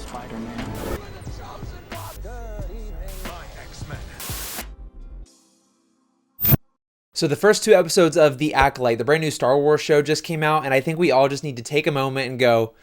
Spider-Man. So the first 2 episodes of The Acolyte, the brand new Star Wars show, just came out, and I think we all just need to take a moment and go,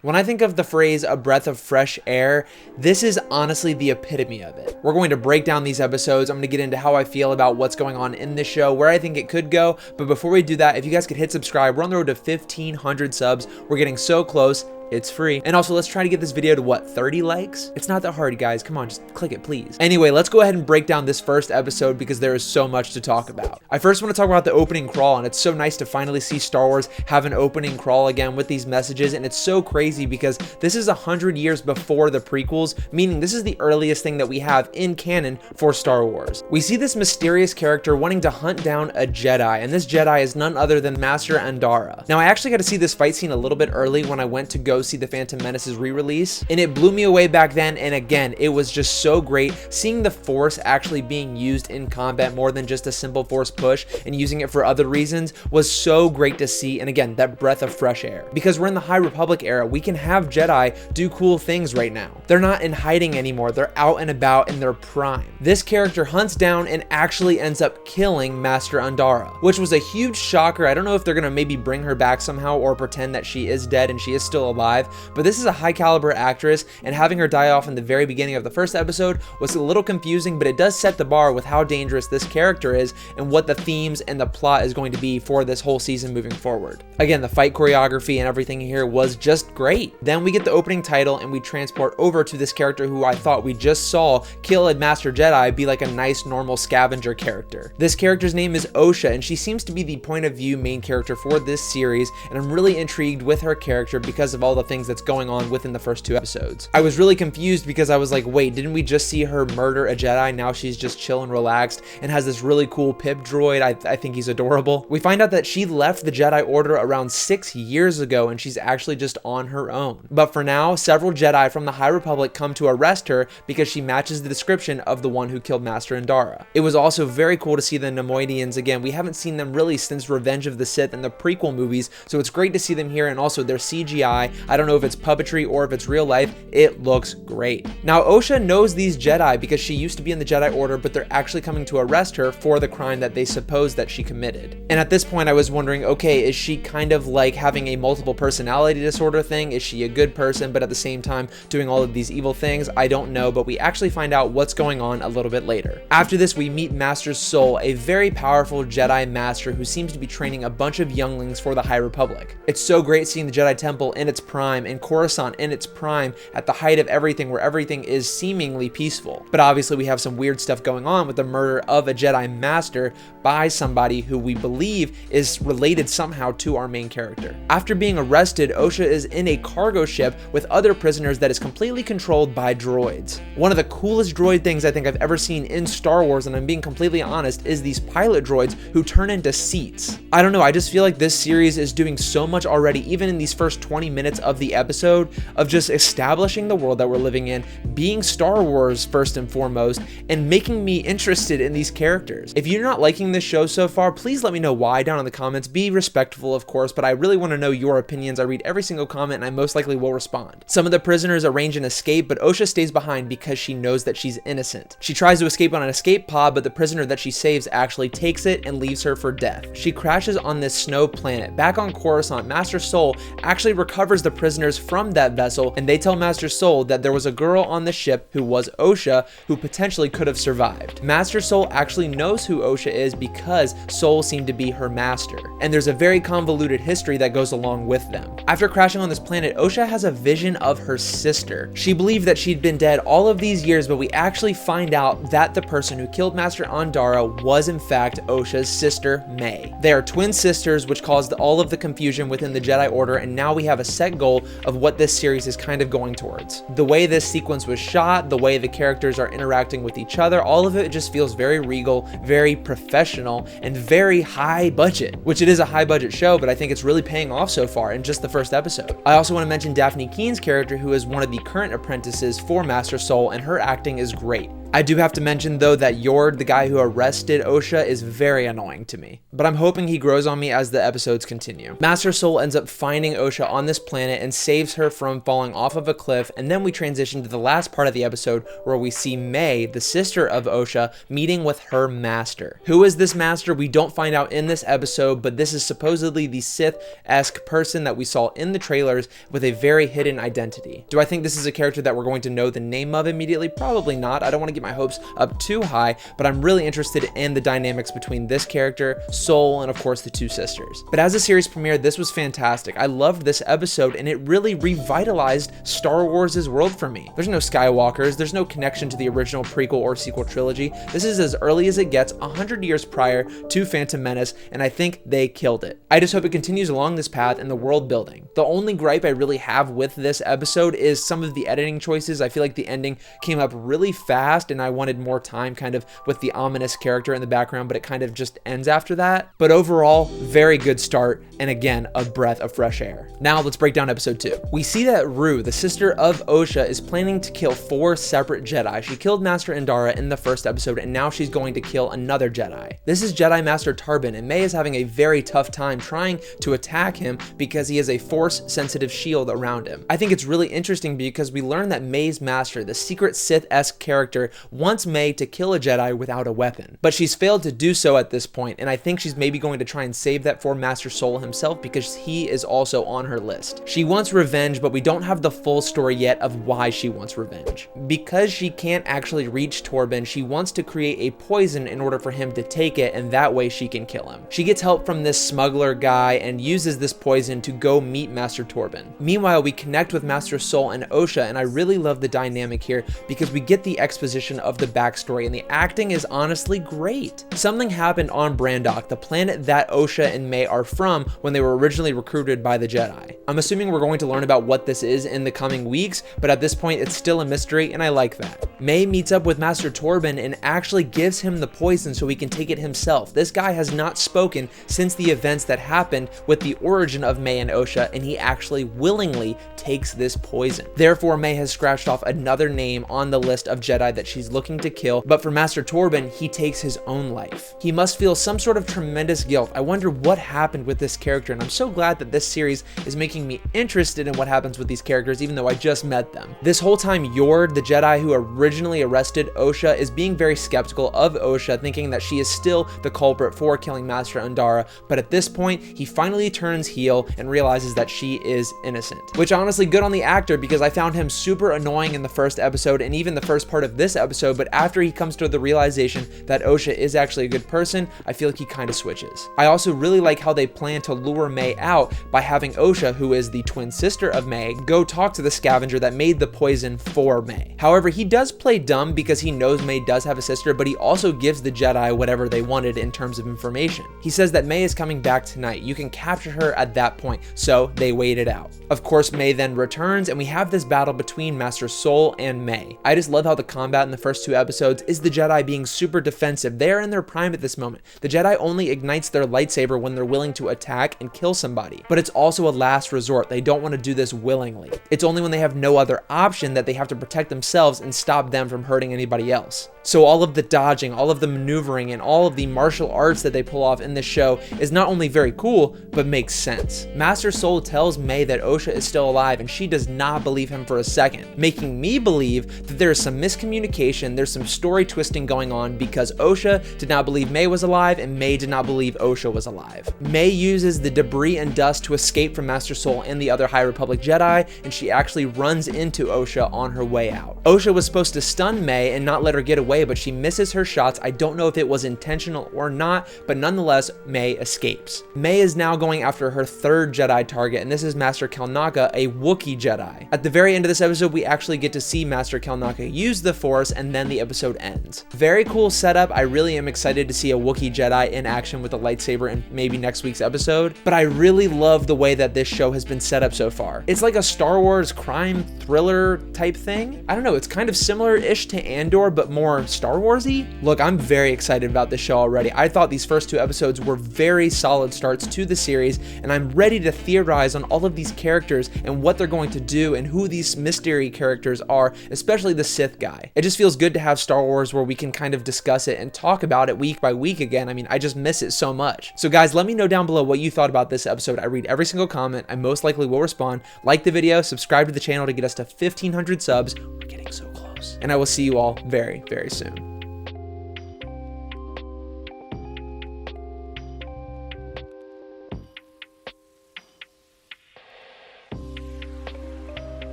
when I think of the phrase a breath of fresh air, this is honestly the epitome of it. We're going to break down these episodes. I'm going to get into how I feel about what's going on in this show, where I think it could go. But before we do that, if you guys could hit subscribe, we're on the road to 1,500 subs. We're getting so close. It's free. And also, let's try to get this video to what, 30 likes? It's not that hard, guys. Come on, just click it, please. Anyway, let's go ahead and break down this first episode because there is so much to talk about. I first want to talk about the opening crawl, and it's so nice to finally see Star Wars have an opening crawl again with these messages, and it's so crazy because this is 100 years before the prequels, meaning this is the earliest thing that we have in canon for Star Wars. We see this mysterious character wanting to hunt down a Jedi, and this Jedi is none other than Master Andara. Now, I actually got to see this fight scene a little bit early when I went to go see the Phantom Menace's re-release, and it blew me away back then. And again, it was just so great seeing the Force actually being used in combat more than just a simple Force push, and using it for other reasons was so great to see. And again, that breath of fresh air, because we're in the High Republic era. We can have Jedi do cool things right now. They're not in hiding anymore. They're out and about in their prime. This character hunts down and actually ends up killing Master Andara, which was a huge shocker. I don't know if they're gonna maybe bring her back somehow or pretend that she is dead and she is still alive, but this is a high caliber actress, and having her die off in the very beginning of the first episode was a little confusing, but it does set the bar with how dangerous this character is and what the themes and the plot is going to be for this whole season moving forward. Again, the fight choreography and everything here was just great. Then we get the opening title and we transport over to this character who I thought we just saw kill a Master Jedi be like a nice normal scavenger character. This character's name is Osha, and she seems to be the point of view main character for this series, and I'm really intrigued with her character because of all the things that's going on within the first 2 episodes. I was really confused because I was like, wait, didn't we just see her murder a Jedi? Now she's just chill and relaxed and has this really cool pip droid. I think he's adorable. We find out that she left the Jedi Order around 6 years ago, and she's actually just on her own. But for now, several Jedi from the High Republic come to arrest her because she matches the description of the one who killed Master Andara. It was also very cool to see the Nemoidians again. We haven't seen them really since Revenge of the Sith and the prequel movies, so it's great to see them here. And also their CGI, I don't know if it's puppetry or if it's real life, it looks great. Now, Osha knows these Jedi because she used to be in the Jedi Order, but they're actually coming to arrest her for the crime that they suppose that she committed. And at this point I was wondering, okay, is she kind of like having a multiple personality disorder thing? Is she a good person but at the same time doing all of these evil things? I don't know, but we actually find out what's going on a little bit later. After this, we meet Master Soul, a very powerful Jedi Master who seems to be training a bunch of younglings for the High Republic. It's so great seeing the Jedi Temple in its prime and Coruscant in its prime at the height of everything, where everything is seemingly peaceful. But obviously we have some weird stuff going on with the murder of a Jedi Master by somebody who we believe is related somehow to our main character. After being arrested, Osha is in a cargo ship with other prisoners that is completely controlled by droids. One of the coolest droid things I think I've ever seen in Star Wars, and I'm being completely honest, is these pilot droids who turn into seats. I don't know, I just feel like this series is doing so much already, even in these first 20 minutes of the episode, of just establishing the world that we're living in, being Star Wars first and foremost, and making me interested in these characters. If you're not liking this show so far, please let me know why down in the comments. Be respectful, of course, but I really want to know your opinions. I read every single comment and I most likely will respond. Some of the prisoners arrange an escape, but Osha stays behind because she knows that she's innocent. She tries to escape on an escape pod, but the prisoner that she saves actually takes it and leaves her for death. She crashes on this snow planet. Back on Coruscant, Master Soul actually recovers the prisoners from that vessel, and they tell Master Soul that there was a girl on the ship who was Osha who potentially could have survived. Master Soul actually knows who Osha is because Soul seemed to be her master, and there's a very convoluted history that goes along with them. After crashing on this planet, Osha has a vision of her sister. She believed that she'd been dead all of these years, but we actually find out that the person who killed Master Andara was in fact Osha's sister, May. They are twin sisters, which caused all of the confusion within the Jedi Order, and now we have a set goal of what this series is kind of going towards. The way this sequence was shot, the way the characters are interacting with each other, all of it just feels very regal, very professional, and very high budget, which it is a high budget show, but I think it's really paying off so far in just the first episode. I also want to mention Daphne Keen's character, who is one of the current apprentices for Master Soul, and her acting is great. I do have to mention though that Yord, the guy who arrested Osha, is very annoying to me, but I'm hoping he grows on me as the episodes continue. Master Soul ends up finding Osha on this planet and saves her from falling off of a cliff, and then we transition to the last part of the episode where we see May, the sister of Osha, meeting with her master. Who is this master? We don't find out in this episode, but this is supposedly the Sith-esque person that we saw in the trailers with a very hidden identity. Do I think this is a character that we're going to know the name of immediately? Probably not. I don't want to get my hopes up too high, but I'm really interested in the dynamics between this character, Soul, and of course the two sisters. But as a series premiere, this was fantastic. I loved this episode, and it really revitalized Star Wars' world for me. There's no Skywalkers, there's no connection to the original prequel or sequel trilogy. This is as early as it gets, 100 years prior to Phantom Menace, and I think they killed it. I just hope it continues along this path in the world building. The only gripe I really have with this episode is some of the editing choices. I feel like the ending came up really fast, and I wanted more time kind of with the ominous character in the background, but it kind of just ends after that. But overall, very good start, and again, a breath of fresh air. Now let's break down episode 2. We see that Rue, the sister of Osha, is planning to kill 4 separate Jedi. She killed Master Indara in the first episode, and now she's going to kill another Jedi. This is Jedi Master Tarban, and May is having a very tough time trying to attack him because he has a force-sensitive shield around him. I think it's really interesting because we learn that May's master, the secret Sith-esque character, wants May to kill a Jedi without a weapon, but she's failed to do so at this point, and I think she's maybe going to try and save that for Master Soul himself because he is also on her list. She wants revenge, but we don't have the full story yet of why she wants revenge. Because she can't actually reach Torben, she wants to create a poison in order for him to take it, and that way she can kill him. She gets help from this smuggler guy and uses this poison to go meet Master Torben. Meanwhile, we connect with Master Soul and Osha, and I really love the dynamic here because we get the exposition of the backstory, and the acting is honestly great. Something happened on Brandok, the planet that Osha and May are from, when they were originally recruited by the Jedi. I'm assuming we're going to learn about what this is in the coming weeks, but at this point it's still a mystery, and I like that. May meets up with Master Torben and actually gives him the poison so he can take it himself. This guy has not spoken since the events that happened with the origin of May and Osha, and he actually willingly takes this poison. Therefore, May has scratched off another name on the list of Jedi that she's looking to kill, but for Master Torben, he takes his own life. He must feel some sort of tremendous guilt. I wonder what happened with this character, and I'm so glad that this series is making me interested in what happens with these characters, even though I just met them. This whole time, Yord, the Jedi who originally arrested Osha, is being very skeptical of Osha, thinking that she is still the culprit for killing Master Indara, but at this point, he finally turns heel and realizes that she is innocent. Which honestly, good on the actor, because I found him super annoying in the first episode and even the first part of this episode, but after he comes to the realization that Osha is actually a good person, I feel like he kind of switches. I also really like how they plan to lure May out by having Osha, who is the twin sister of May, go talk to the scavenger that made the poison for May. However, he does play dumb because he knows May does have a sister, but he also gives the Jedi whatever they wanted in terms of information. He says that May is coming back tonight. You can capture her at that point, so they wait it out. Of course, May then returns, and we have this battle between Master Soul and May. I just love how the combat in the first 2 episodes is the Jedi being super defensive. They're in their prime at this moment. The Jedi only ignites their lightsaber when they're willing to attack and kill somebody, but it's also a last resort. They don't want to do this willingly. It's only when they have no other option that they have to protect themselves and stop them from hurting anybody else. So all of the dodging, all of the maneuvering, and all of the martial arts that they pull off in this show is not only very cool, but makes sense. Master Soul tells May that Osha is still alive, and she does not believe him for a second, making me believe that there is some miscommunication, there's some story twisting going on because Osha did not believe May was alive, and May did not believe Osha was alive. May uses the debris and dust to escape from Master Soul and the other High Republic Jedi, and she actually runs into Osha on her way out. Osha was supposed to stun May and not let her get away, but she misses her shots. I don't know if it was intentional or not, but nonetheless, May escapes. May is now going after her 3rd Jedi target, and this is Master Kelnaka, a Wookiee Jedi. At the very end of this episode, we actually get to see Master Kelnaka use the Force, and then the episode ends. Very cool setup. I really am excited to see a Wookiee Jedi in action with a lightsaber in maybe next week's episode, but I really love the way that this show has been set up so far. It's like a Star Wars crime thriller type thing. I don't know, it's kind of similar similar-ish to Andor, but more Star Wars-y. Look, I'm very excited about this show already. I thought these first 2 episodes were very solid starts to the series, and I'm ready to theorize on all of these characters and what they're going to do and who these mystery characters are, especially the Sith guy. It just feels good to have Star Wars where we can kind of discuss it and talk about it week by week again. I mean, I just miss it so much. So guys, let me know down below what you thought about this episode. I read every single comment. I most likely will respond. Like the video, subscribe to the channel to get us to 1,500 subs. We're getting so close. And I will see you all very, very soon.